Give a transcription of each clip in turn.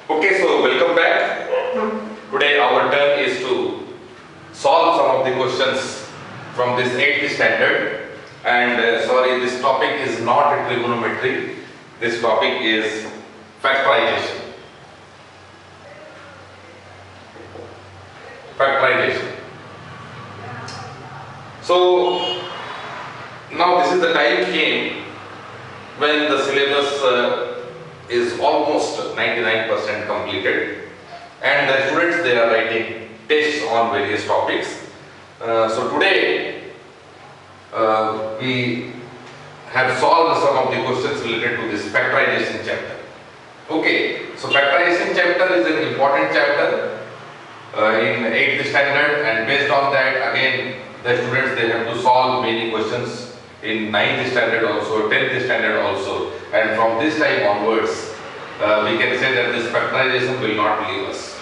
Okay, so welcome back. Today our turn is to solve some of the questions from this 8th standard. And sorry, this topic is not trigonometry. This topic is factorization. Factorization. So now this is the time came when the syllabus is almost 99% completed, and the students, they are writing tests on various topics. So today we have solved some of the questions related to this factorization chapter. Okay, so factorization chapter is an important chapter in 8th standard, and based on that again the students, they have to solve many questions in 9th standard also, 10th standard also, and from this time onwards we can say that this factorization will not leave us.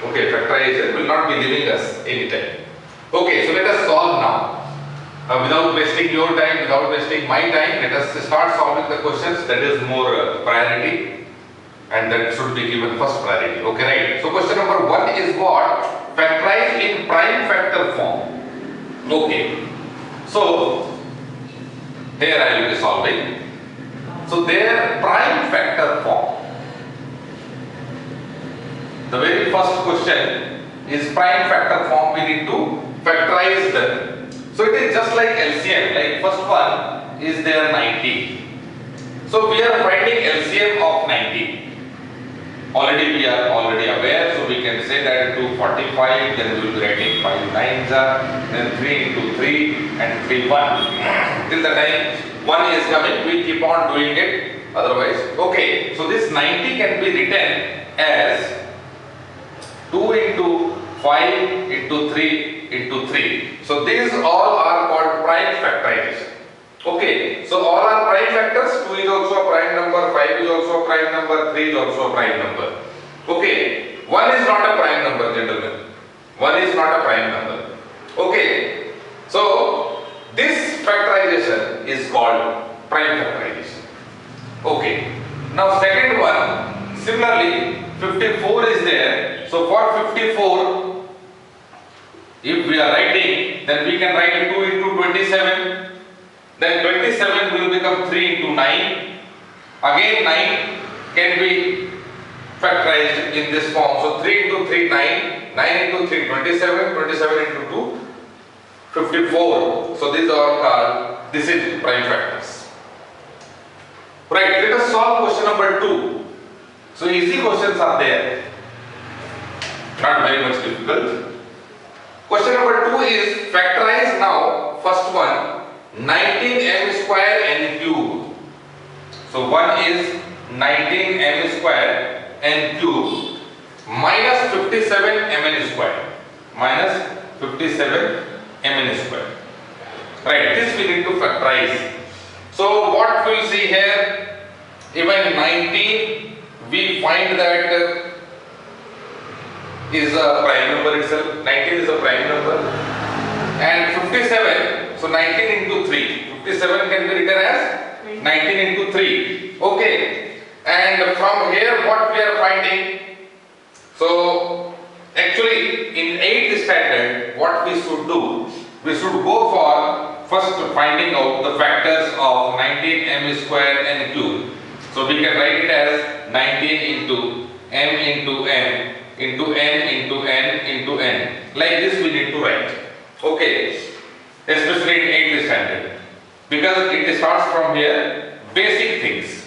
Okay, factorization will not be leaving us anytime. Okay, so let us solve now. Without wasting your time, without wasting my time, let us start solving the questions that is more priority, and that should be given first priority. Okay, right. So question number 1 is what? Factorize in prime factor form. Okay, so here I will be solving. So their prime factor form. The very first question is prime factor form. We need to factorize them. So it is just like LCM. Like first one is there 90. So we are finding LCM of 90. Already we are aware, so we can say that 245, then we will be writing 5 9s, then 3 into 3 and 3 1. Till the time 1 is coming, we keep on doing it, otherwise. Okay, so this 90 can be written as 2 into 5 into 3 into 3. So these all are called prime factorization. Okay, so all are prime factors. 2 is also a prime number, 5 is also a prime number, 3 is also a prime number. Okay, 1 is not a prime number, gentlemen. 1 is not a prime number. Okay, so this factorization is called prime factorization. Okay, now second one, similarly 54 is there. So for 54, if we are writing, then we can write 2 into 27. Then 27 will become 3 into 9. Again 9 can be factorized in this form. So 3 into 3, 9. 9 into 3, 27. 27 into 2, 54. So these are called, this is prime factors. Right, let us solve question number 2. So easy questions are there. Not very much difficult. Question number 2 is factorize now. First one, 19m square n cube. So one is 19m square n cube minus 57mn square. Minus 57mn square. Right, this we need to factorize. So what we will see here, even 19 we find that is a prime number itself. 19 is a prime number. And 57, so 19 into 3. 57 can be written as 19 into 3. Okay. And from here what we are finding? So actually in 8th standard what we should do? We should go for first finding out the factors of 19m square n cube. So we can write it as 19 into m into n into n into n into n. Like this we need to write. Okay, especially in 8th standard, because it starts from here, basic things.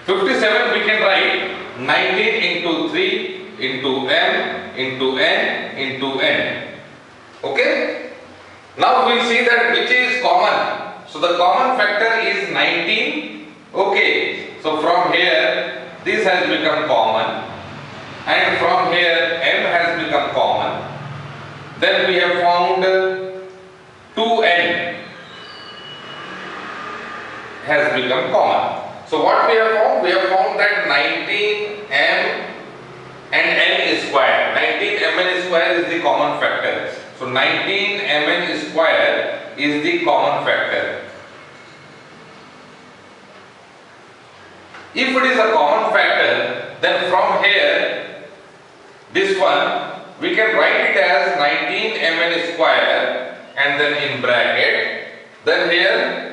57 we can write 19 into 3 into m into n into n. Okay, now we will see that which is common. So the common factor is 19. Okay, so from here this has become common, and from here m has become common. Then we have found 2n has become common. So what we have found? We have found that 19m and n square. 19mn square is the common factor. So 19mn square is the common factor. If it is a common factor, then from one, we can write it as 19 mn square and then in bracket, then here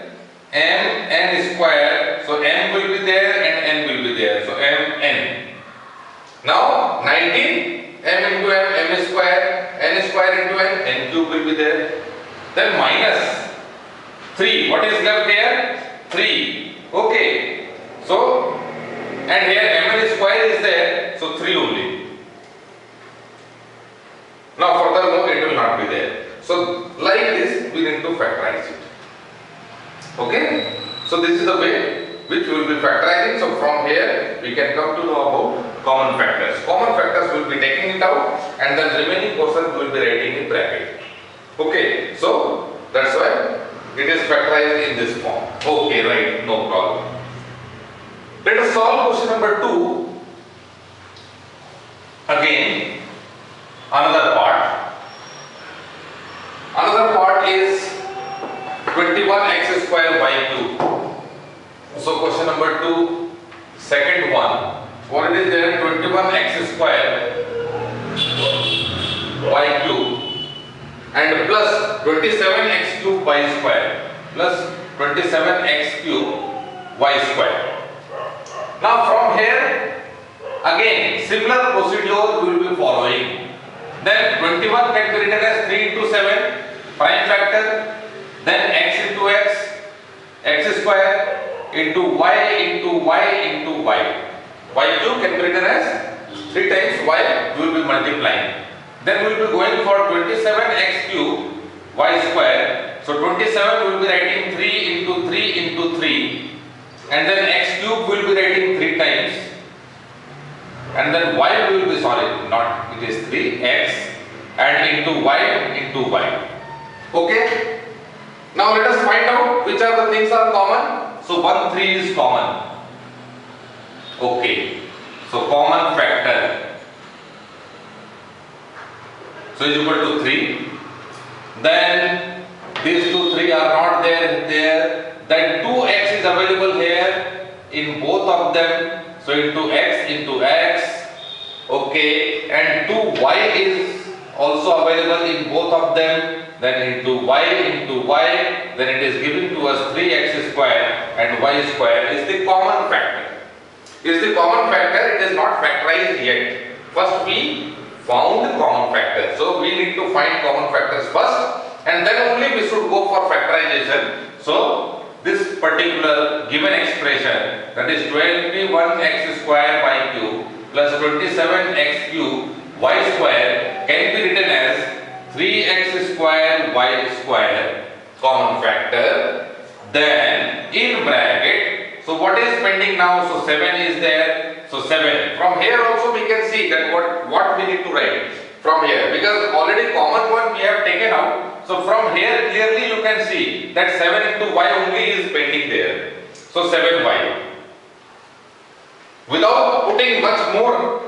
mn square, so m will be there and n will be there, so mn. Now 19 m into m square, n square into n cube will be there. Then minus 3, what is left here? 3. Okay. So, and here mn square is there, so 3 only. Now furthermore it will not be there. So like this we need to factorize it. Okay. So this is the way which we will be factorizing. So from here we can come to know about common factors. Common factors will be taking it out and then remaining portion we will be writing in bracket. Okay. So that's why it is factorized in this form. Okay, right, no problem. Let us solve question number 2. Again, another part. Another part is 21x square y cube. So question number 2, second one. What it is there? 21x square y cube and plus 27x cube y square plus 27x cube y square. Now from here again similar procedure we will be following. Then 21 can be written as 3 into 7 prime factor, then x into x square into y into y into y. Y cube can be written as 3 times y, we will be multiplying. Then we will be going for 27x cube y square. So 27 we will be writing 3 into 3 into 3 and then x cube we will be writing 3 times and then y will be, sorry, not, it is 3x and into y. Okay. Now let us find out which are the things are common. So 1, 3 is common. Okay. So common factor. So is equal to 3. Then these 2, 3 are not there. Then 2x is available here in both of them. So into x. Okay. And 2y is also available in both of them. Then into y. Then it is given to us 3x square and y square is the common factor. Is the common factor, it is not factorized yet. First we found the common factor. So we need to find common factors first and then only we should go for factorization. So this particular given expression, that is 21x square y cube plus 27x cube y square, can be written as 3x square y square common factor. Then in bracket, so what is pending now? So 7 is there. So 7. From here also we can see that what we need to write from here, because already common one we have taken out. So from here clearly you can see that 7 into y only is pending there. So 7y. Without putting much more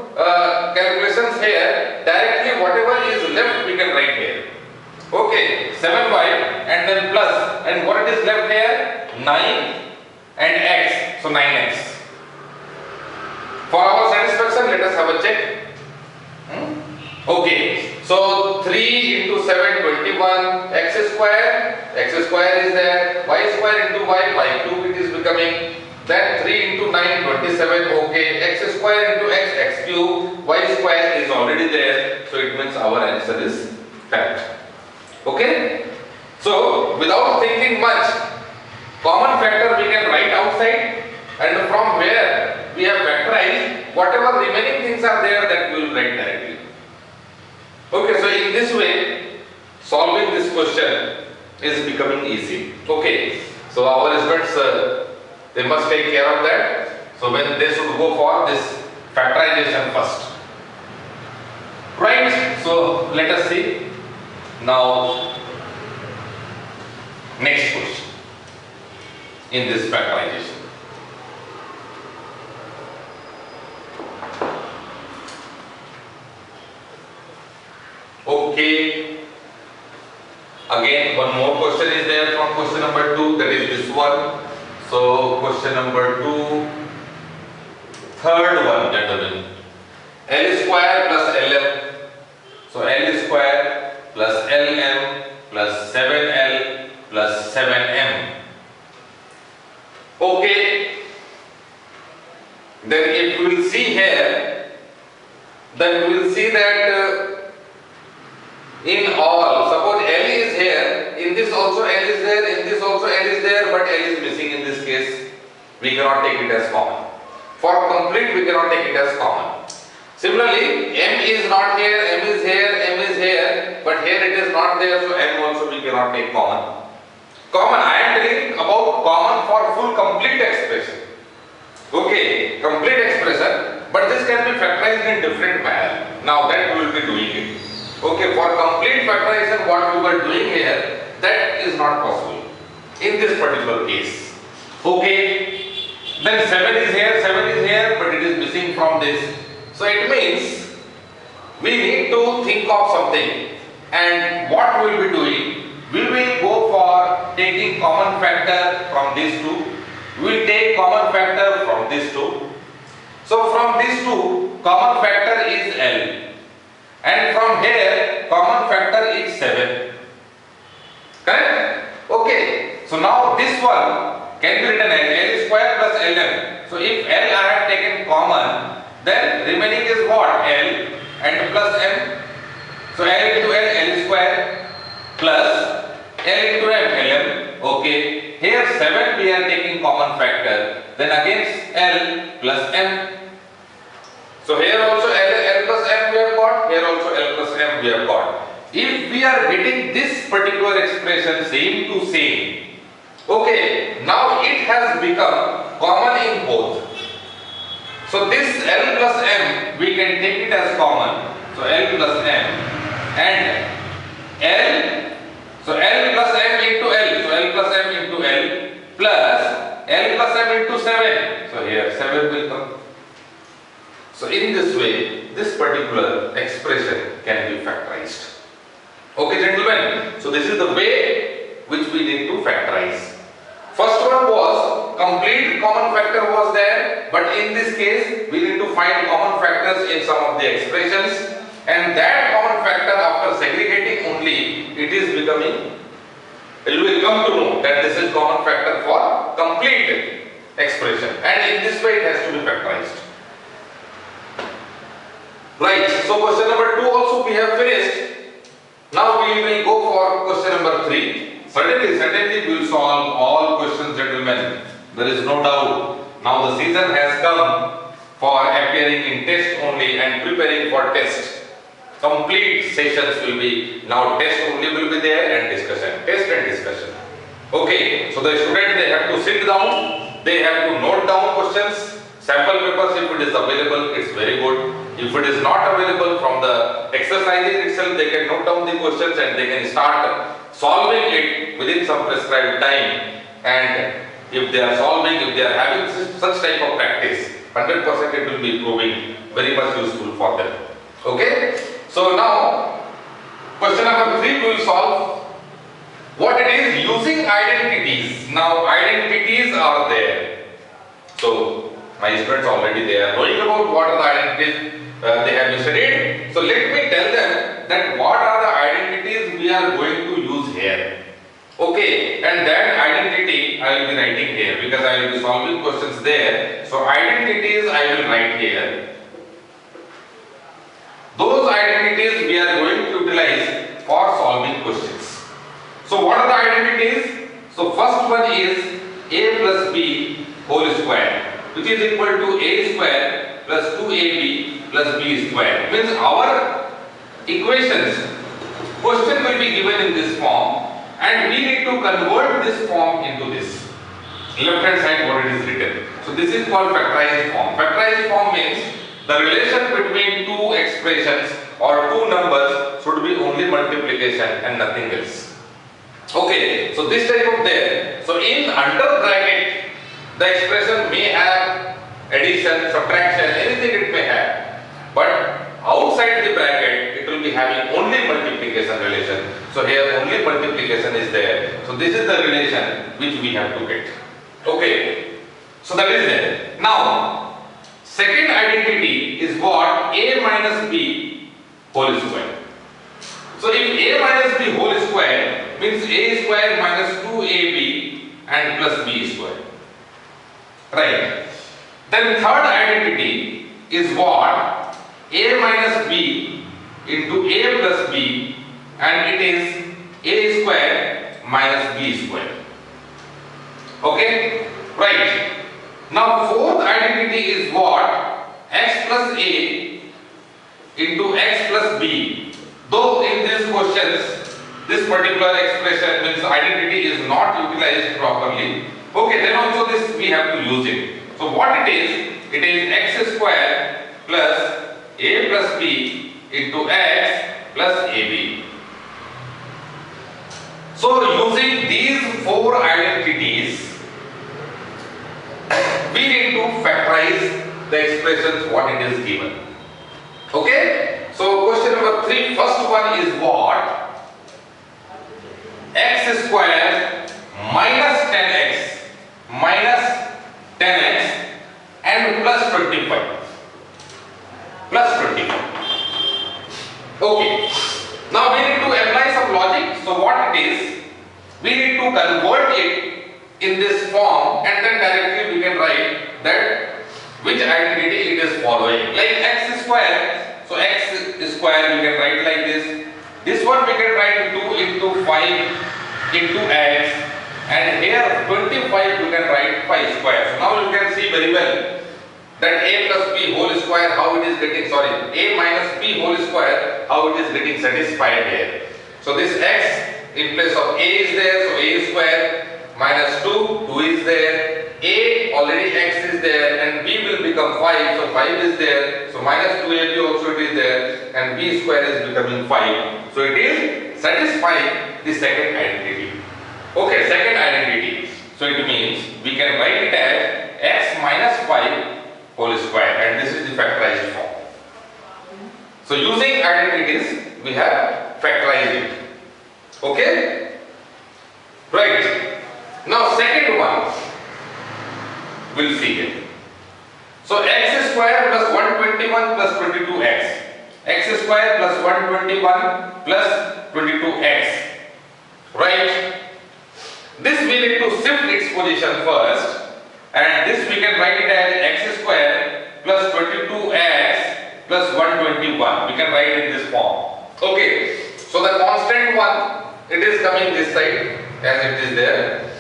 calculations here, directly whatever is left we can write here. Okay, 7y and then plus, and what is left here? 9 and x, so 9x. For our satisfaction, let us have a check. Okay, so 3 into 7, 21, x square is there, y square into y cube it is becoming, then 3 into 9, 27, okay, x square into x cube, y square is already there, so it means our answer is correct. Okay, so without thinking much, common factor we can write outside, and from where we have factorized, whatever remaining things are there, that we will write directly. Okay, so in this way, solving this question is becoming easy. Okay, so our students, they must take care of that. So when they should go for this factorization first. Right, so let us see. Now, next question in this factorization. Okay, again one more question is there from question number 2, that is this one. So question number 2, third one, gentlemen. L square plus LL So L square plus LM plus 7L plus 7M. Okay. Then if we will see here, then we will see that in all, suppose L is here, in this also L is there, in this also L is there, but L is missing in this case. We cannot take it as common. For complete, we cannot take it as common. Similarly, M is not here, M is here, M is here, but here it is not there, so M also we cannot take common. Common, I am telling about common for full complete expression. Okay, complete expression, but this can be factorized in different manner. Now that we will be doing it. Okay, for complete factorization, what we were doing here, that is not possible in this particular case. Okay, then 7 is here, but it is missing from this. So it means we need to think of something, and what we will be doing, we will go for taking common factor from these two. We will take common factor from these two. So from these two, common factor is L. And from here, common factor is 7. Correct? Okay. So now this one can be written as L square plus LM. So if L I have taken common, then remaining is what? L and plus M. So L into L, L square plus L into M, LM. Okay. Here 7 we are taking common factor. Then against L plus M. So here also L plus M we have got, here also L plus M we have got. If we are getting this particular expression same to same, okay, now it has become common in both. So this L plus M we can take it as common. So L plus M and L, so L plus M into L, so L plus M into L plus L plus M into 7. So here 7 will come. So in this way, this particular expression can be factorized. Okay gentlemen, so this is the way which we need to factorize. First one was complete common factor was there, but in this case we need to find common factors in some of the expressions, and that common factor after segregating only it is becoming, you will come to know that this is common factor for complete expression, and in this way it has to be factorized. Right, so question number 2 also we have finished. Now we will go for question number 3. Certainly we will solve all questions gentlemen. There is no doubt. Now the season has come for appearing in test only and preparing for test. Complete sessions will be, now test only will be there and discussion. Test and discussion. Okay, so the student they have to sit down, they have to note down questions. Sample papers if it is available, it's very good. If it is not available, from the exercises itself they can note down the questions and they can start solving it within some prescribed time. And if they are solving, if they are having such type of practice, 100% it will be proving very much useful for them. Okay? So now, question number 3 we will solve what it is using identities. Now identities are there. So my students already they are knowing about what are the identities they have studied. So let me tell them that what are the identities we are going to use here. Okay, and that identity I will be writing here because I will be solving questions there. So identities I will write here. Those identities we are going to utilize for solving questions. So what are the identities? So first one is a plus b whole square, which is equal to a square plus 2ab plus b square. Means our equations, question will be given in this form and we need to convert this form into this. Left hand side what it is written. So this is called factorized form. Factorized form means the relation between two expressions or two numbers should be only multiplication and nothing else. Okay, so this type of there. So in under bracket the expression may have addition, subtraction, anything it may have, but outside the bracket it will be having only multiplication relation. So here only multiplication is there. So this is the relation which we have to get. Okay, so that is there. Now second identity is what? A minus b whole square. So if a minus b whole square means a square minus 2ab and plus b square. Right. Then third identity is what? A minus b into a plus b, and it is a square minus b square. Okay? Right. Now fourth identity is what? X plus a into x plus b. Though in these questions this particular expression means identity is not utilized properly. Okay, then also this we have to use it. So what it is x square plus a plus b into x plus ab. So using these four identities, we need to factorize the expressions what it is given. Okay? So question number 3, first one is what? X square minus 10x and plus 25. Plus 25. Okay. Now we need to apply some logic. So what it is? We need to convert it in this form, and then directly we can write that which identity it is following. Like x square. So x square we can write like this. This one we can write 2 into 5 into x, and here 25 we can write 5 square. So now you can see very well that a plus b whole square how it is getting, a minus b whole square how it is getting satisfied here. So this x in place of a is there, so a square minus 2 is there, a already x is there, and b will become 5, so 5 is there, so minus 2ab also it is there, and b square is becoming 5. So it is satisfying the second identity. Okay, second identity. So it means we can write it as x minus 5 whole square, and this is the factorized form. So using identities we have factorized it. Okay? Right. Now second one we'll see it. So x square plus 121 plus 22x. X square plus 121 plus 22x. Right? This we need to shift its position first, and this we can write it as x square plus 22x plus 121. We can write in this form. Okay. So the constant one, it is coming this side as it is there,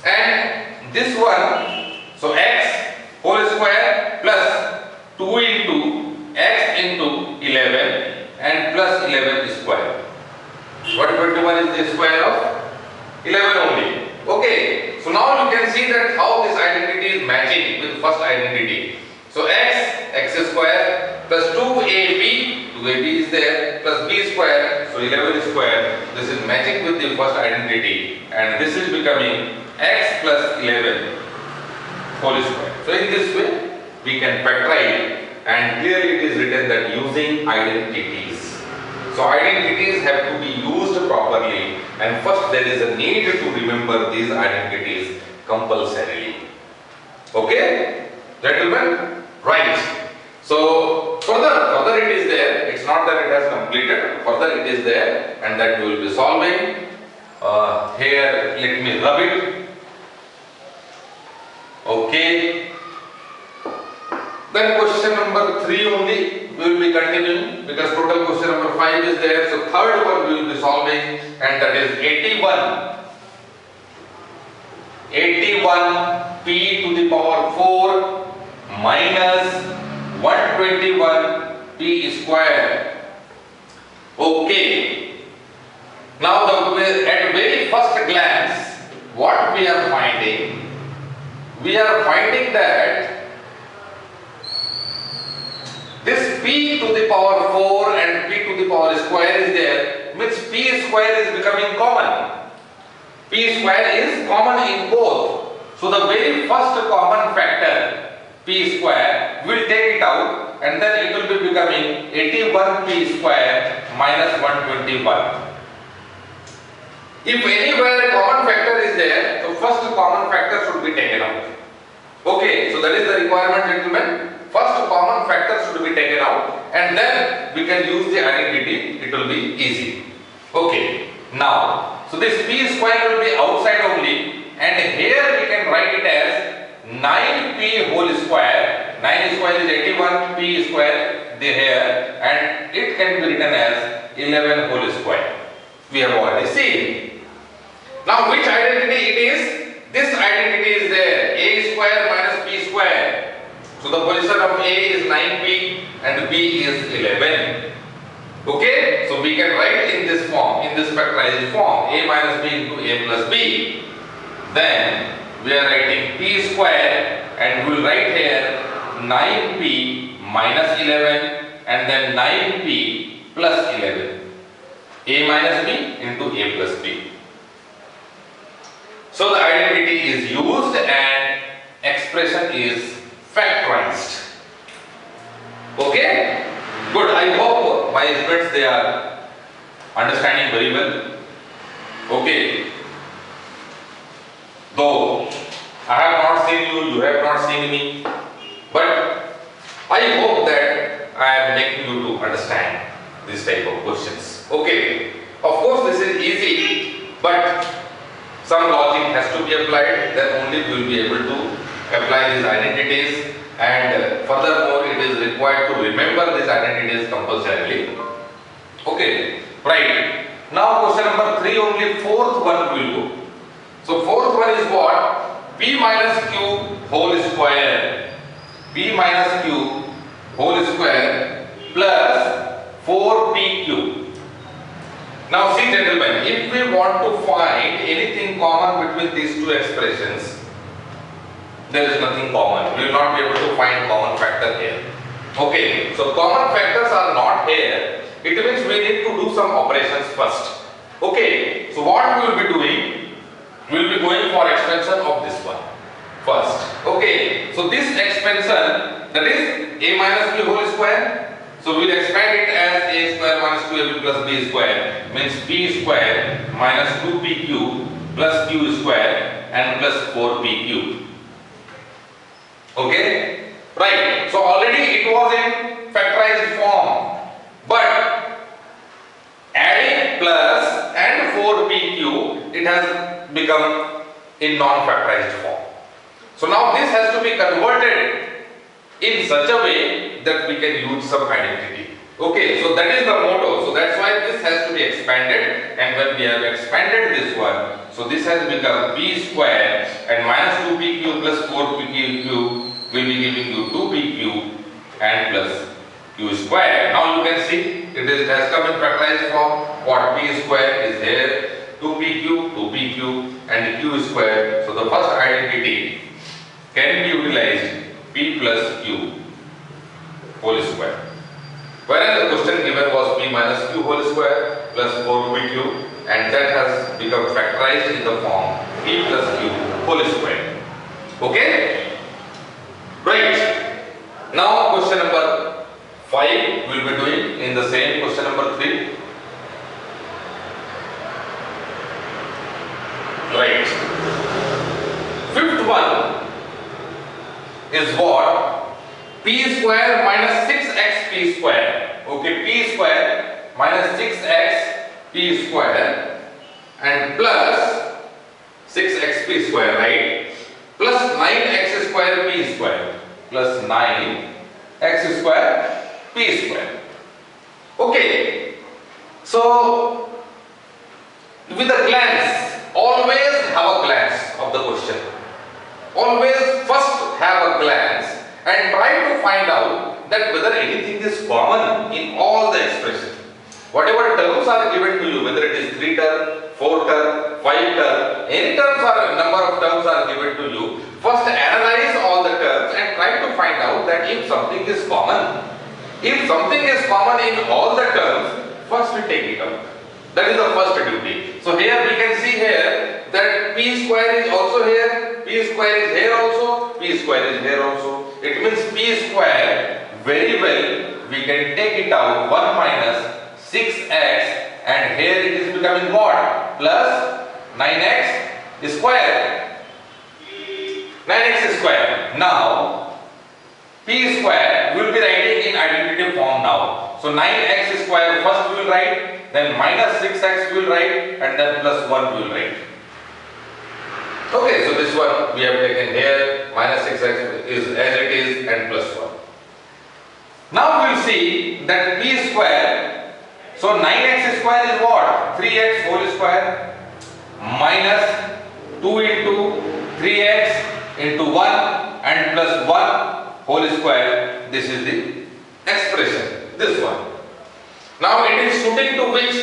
and this one, so x whole square plus 2 into x into 11 and plus 11 square. 121 is the square of 11 only. Okay, so now you can see that how this identity is matching with first identity. So x square plus 2ab is there, plus b square, so 11 square. This is matching with the first identity, and this is becoming x plus 11 whole square. So in this way we can factorize, and clearly it is written that using identities. So identities have to be used properly, and first there is a need to remember these identities compulsorily. Okay, gentlemen? Right. So further it is there. It's not that it has completed. Further it is there, and that we will be solving. Here let me rub it. Okay. Then question number 3 only we will be continuing, because total question number 5 is there. So third one we will be solving, and that is 81 p to the power 4 minus 121 p square. Okay. Now at very first glance, what we are finding? We are finding that this p to the power 4 and p to the power square is there, means p square is becoming common. P square is common in both. So the very first common factor, p square, will take it out, and then it will be becoming 81 p square minus 121. If anywhere a common factor is there, so first common factor should be taken out. Okay, so that is the requirement, gentlemen. First common factor should be taken out, and then we can use the identity. It will be easy. Okay, now, so this p square will be outside only, and here we can write it as 9p whole square. 9 square is 81, p square here, and it can be written as 11 whole square. We have already seen. Now, which identity it is? This identity is there, a square minus b square. So the position of a is 9p and b is 11. Okay, so we can write in this form, in this factorized form, a minus b into a plus b. Then we are writing p square, and we will write here 9p minus 11 and then 9p plus 11. A minus b into a plus b. So the identity is used and expression is factorized. Okay? Good. I hope my students, they are understanding very well. Okay. Though I have not seen you, you have not seen me, but I hope that I am making you to understand this type of questions. Okay. Of course, this is easy, but some logic has to be applied. Then only we will be able to apply these identities. And furthermore, it is required to remember these identities compulsorily. Okay, right. Now question number 3, only fourth one will do. So fourth one is what? P minus Q whole square. P minus Q whole square plus 4PQ. Now see gentlemen, if we want to find anything common between these two expressions, there is nothing common. We will not be able to find common factor here. Okay, so common factors are not here. It means we need to do some operations first. Okay, so what we will be doing? We will be going for expansion of this one first. Okay, so this expansion, that is a minus b whole square. So we will expand it as a square minus 2ab plus b square, means p square minus 2pq plus q square and plus 4pq. Okay, right. So already it was in factorized form, but adding plus and 4pq, it has become in non-factorized form. So now this has to be converted in such a way that we can use some identity. Okay, so that is the motto. So that's why this has to be expanded, and when we have expanded this one, so this has become p square and minus 2pq plus 4pq will be giving you 2pq and plus q square. Now you can see it has come in factorized form. What p square is here, 2pq and q square. So the first identity can be utilized, p plus q whole square. Whereas the question given was p minus q whole square plus 4pq, and that has become factorized in the form p plus q whole square. Okay? Right. Now question number 5 we will be doing in the same question number 3. Right. Fifth one is what? P square minus 6xp square. Okay, p square minus 6x p square and plus 6xp square, right? Plus 9x square p square plus 9x square p square. Okay, so with a glance, always have a glance of the question. Always first have a glance and try to find out that whether anything is common in all the expressions. Whatever terms are given to you, whether it is 3 term, 4 term, 5 term, any terms or number of terms are given to you, first analyze all the terms and try to find out that if something is common. If something is common in all the terms, first we take it out. That is the first duty. So here we can see here that p square is also here, p square is here also, p square is here also. It means p square, very well we can take it out, 1 minus 6x, and here it is becoming what? Plus 9x square. 9x square. Now p square we will be writing in identity form now. So 9x square first we will write, then minus 6x we will write, and then plus 1 we will write. Okay, so this one we have taken here, minus 6x is as it is and plus 1. Now we will see that p square, so 9x square is what? 3x whole square minus 2 into 3x into 1 and plus 1 whole square. This is the expression, this one. Now it is suiting to which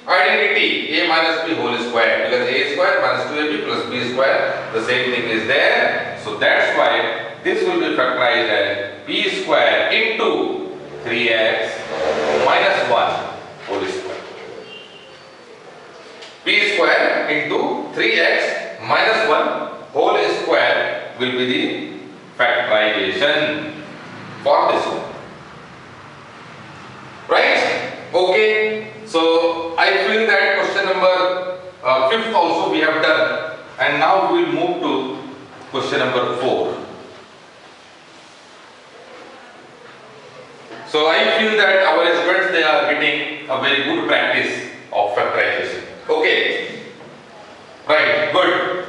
identity? A minus b whole square, because a square minus 2ab plus b square, the same thing is there. So that's why this will be factorized as p square into 3x minus 1 whole square. P square into 3x minus 1 whole square will be the factorization for this one. Right? Okay. So I feel that question number 5th also we have done, and now we will move to question number 4. So I feel that our students, they are getting a very good practice of factorization. Okay. Right, good.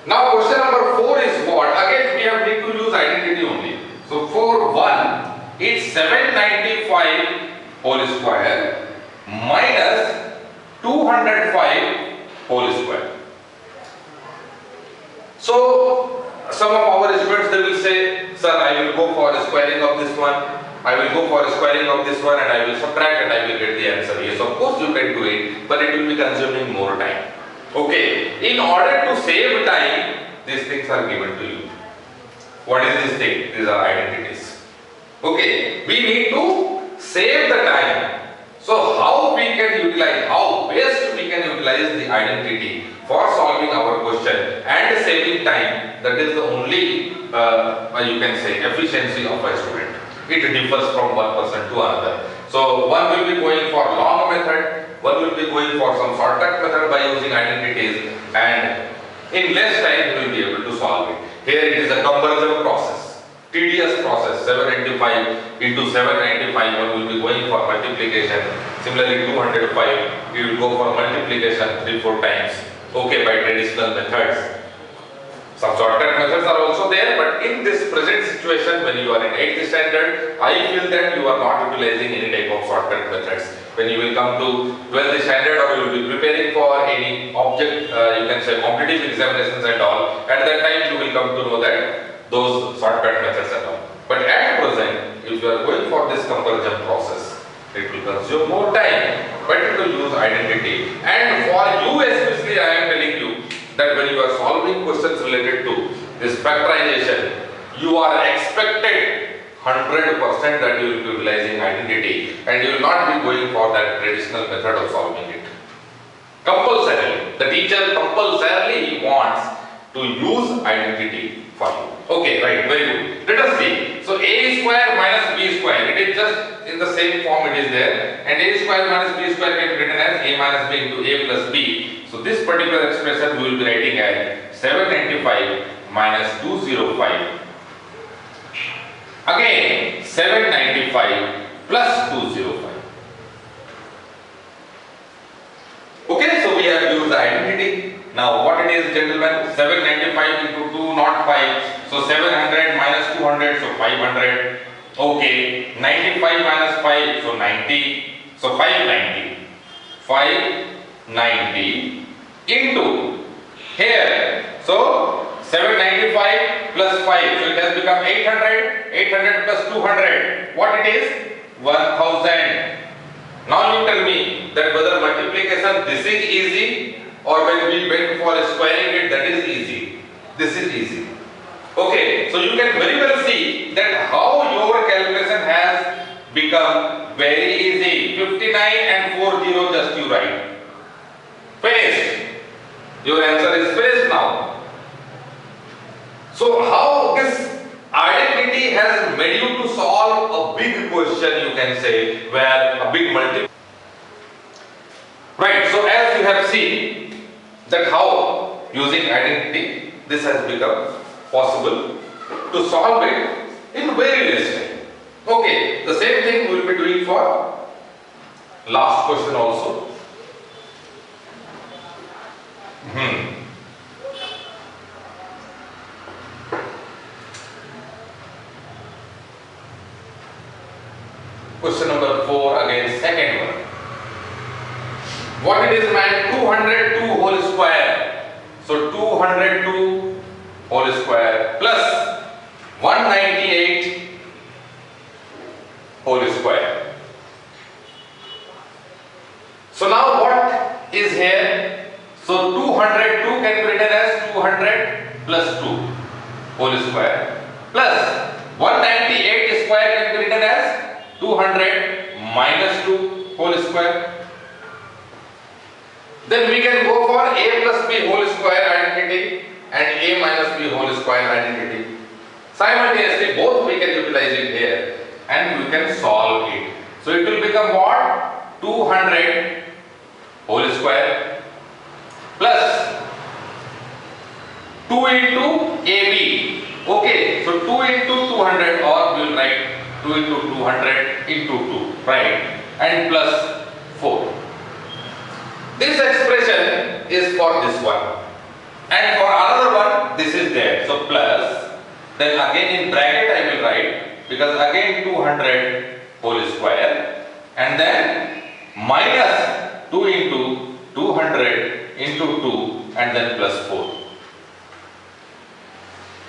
Now question number 4 is what? Again we have need to use identity only. So for 1 is 795 whole square minus 205 whole square. So some of our students, they will say, sir, I will go for a squaring of this one, I will go for a squaring of this one, and I will subtract and I will get the answer. Yes, of course you can do it, but it will be consuming more time. Okay, in order to save time, these things are given to you. What is this thing? These are identities. Okay, we need to save the time. So how we can utilize, how best we can utilize the identity for solving our question and saving time, that is the only you can say efficiency of a student. It differs from one person to another. So one will be going for long method, one will be going for some shortcut method by using identities, and in less time you will be able to solve it. Here it is a conversion process, tedious process. 795 into 795, one will be going for multiplication. Similarly 205, you will go for multiplication 3-4 times. Okay, by traditional methods. Some shortcut methods are also there, but in this present situation, when you are in 8th standard, I feel that you are not utilizing any type of shortcut methods. When you will come to 12th standard, or you will be preparing for any object, you can say competitive examinations and all, at that time you will come to know that those shortcut methods and all. But at present, if you are going for this conversion process, it will consume more time, better to use identity. And for you especially, I am telling you that when you are solving questions related to this factorization, you are expected 100% that you will be utilizing identity, and you will not be going for that traditional method of solving it. Compulsorily, the teacher compulsorily wants to use identity for you. Okay, right, very good. Let us see. So a square minus b square, it is just in the same form it is there, and a square minus b square can be written as a minus b into a plus b. So this particular expression we will be writing as 795 minus 205. Again 795 plus 205. Okay, so we have used the identity. Now what it is, gentlemen? 795 into 205. So 700 minus 200, so 500. Okay, 95 minus 5, so 90. So 590. 590 into here. So 795 plus 5, so it has become 800. 800 plus 200. What it is? 1000. Now you tell me that whether multiplication this is easy, or when we went for squaring it, that is easy. This is easy. Okay, so you can very well see that how your calculation has become very easy. 59 and 40 just you write. Finished. Your answer is finished now. So how this identity has made you to solve a big question, you can say, where a big multiple. Right, so as you have seen that how using identity this has become possible to solve it in very less time. Okay, the same thing we will be doing for last question also. Question number 4, again second one. What it is meant? 202 whole square. So 202 whole square plus 198 whole square. So now what is here? So 202 can be written as 200 plus 2 whole square plus 198 square can be written as 200 minus 2 whole square. Then we can go for a plus b whole square identity and a minus b whole square identity. Simultaneously both we can utilize it here and we can solve it. So it will become what? 200 whole square plus 2 into AB. Okay, so 2 into 200, or we will write 2 into 200 into 2, right? And plus 4. This expression is for this one. And for another one, this is there. So plus, then again in bracket I will write, because again 200 whole square, and then minus 2 into 200 into 2, and then plus 4.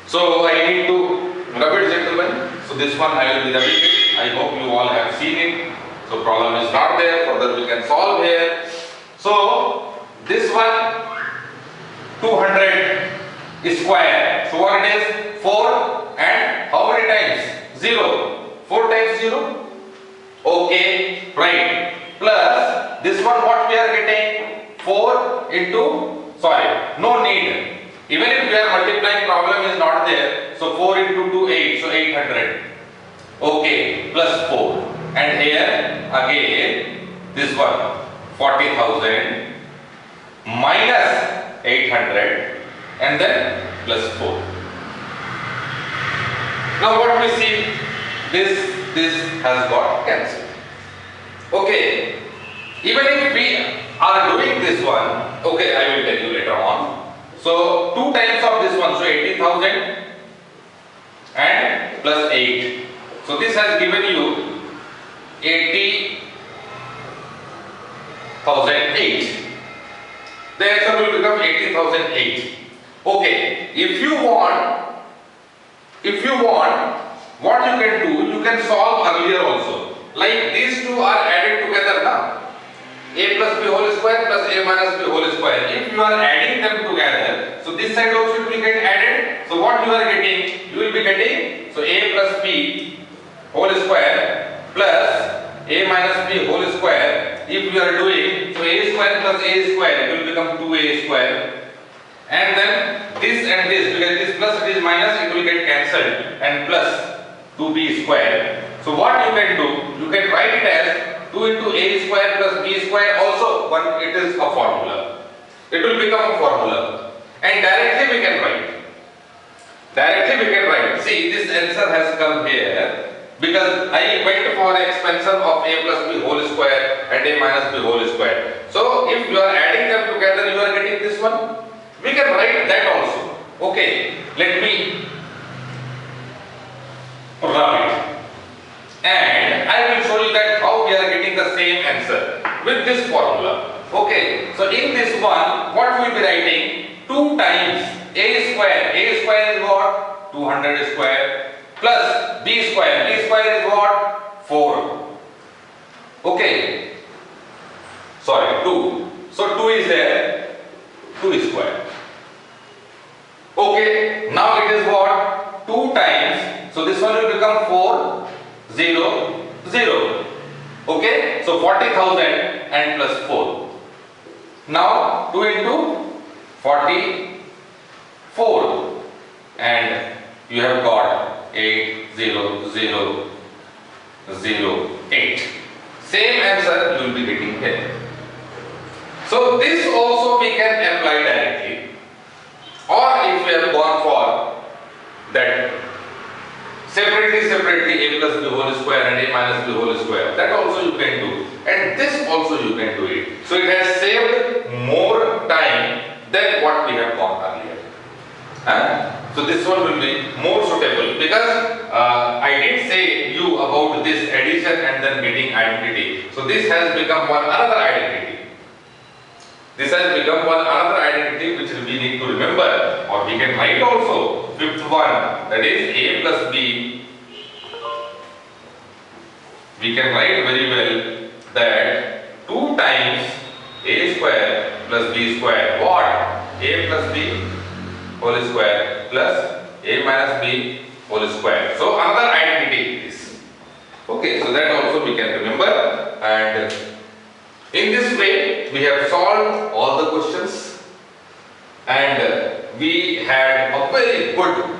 So I need to rub it, gentlemen. So this one I will be rubbing it. I hope you all have seen it. So problem is not there. Further we can solve here. So this one 200 is square. So what it is? 4 and how many times? 0. 4 times 0. Okay, right. Plus this one what we are getting? 4 into, sorry, no need. Even if we are multiplying, problem is not there. So 4 into 2, 8. So 800. Okay, plus 4. And here again this one 40,000 minus 800 and then plus 4. Now what we see? This has got cancelled. Okay. Even if we are doing this one, okay, I will tell you later on. So 2 times of this one, so 80,000 and plus 8. So this has given you 80,008. The answer will become 80,008. Okay, if you want, what you can do, you can solve earlier also. Like these two are added together now. A plus b whole square plus a minus b whole square. If you are adding them together, so this side also will get added. So what you are getting? You will be getting, so a plus b whole square plus a minus b whole square. If you are doing, so a square plus a square, it will become 2a square. And then this and this, because this plus it is minus, it will get cancelled, and plus 2b square. So what you can do, you can write it as 2 into a square plus b square, also one, it is a formula. It will become a formula. And directly we can write. See, this answer has come here because I went for expansion of a plus b whole square and a minus b whole square. So if you are adding them together, you are getting this one. We can write that also. Okay, let me rub it. And I will show you that how we are getting the same answer with this formula. Okay, so in this one, what we will be writing? 2 times a square. A square is what? 200 square plus b square. B square is what? 4. Okay. Sorry, 2. So 2 is there. 2 is square. Okay. Now it is what? 2 times. So this one will become 4, 0, 0. Okay. So 40,000 and plus 4. Now 2 into 44. And you have got 80008. Same answer you will be getting here. So this also we can apply directly, or if we have gone for that separate separately a plus b whole square and a minus b whole square. That also you can do, and this also you can do it. So it has saved more time than what we have gone earlier. So this one will be more suitable because I did say you about this addition and then getting identity. So this has become one another identity. This has become one another identity which we need to remember, or we can write also fifth one, that is a plus b. We can write very well that 2 times a square plus b square. What? A plus b whole square plus a minus b whole square. So another identity is. Okay, so that also we can remember, and in this way we have solved all the questions, and we had a very good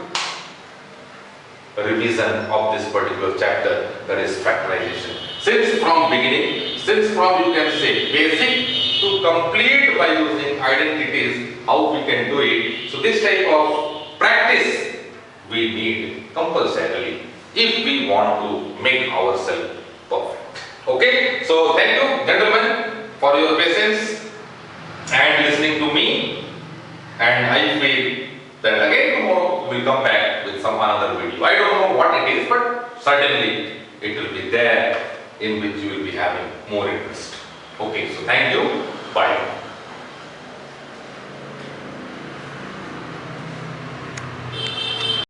revision of this particular chapter, that is factorization. Since from beginning, you can say basic to complete by using identities, how we can do it. So this type of practice we need compulsorily if we want to make ourselves perfect. Okay, so thank you gentlemen for your patience and listening to me, and I feel that again tomorrow we will come back with some another video. I don't know what it is, but certainly it will be there in which you will be having more interest. Okay, so thank you. Bye.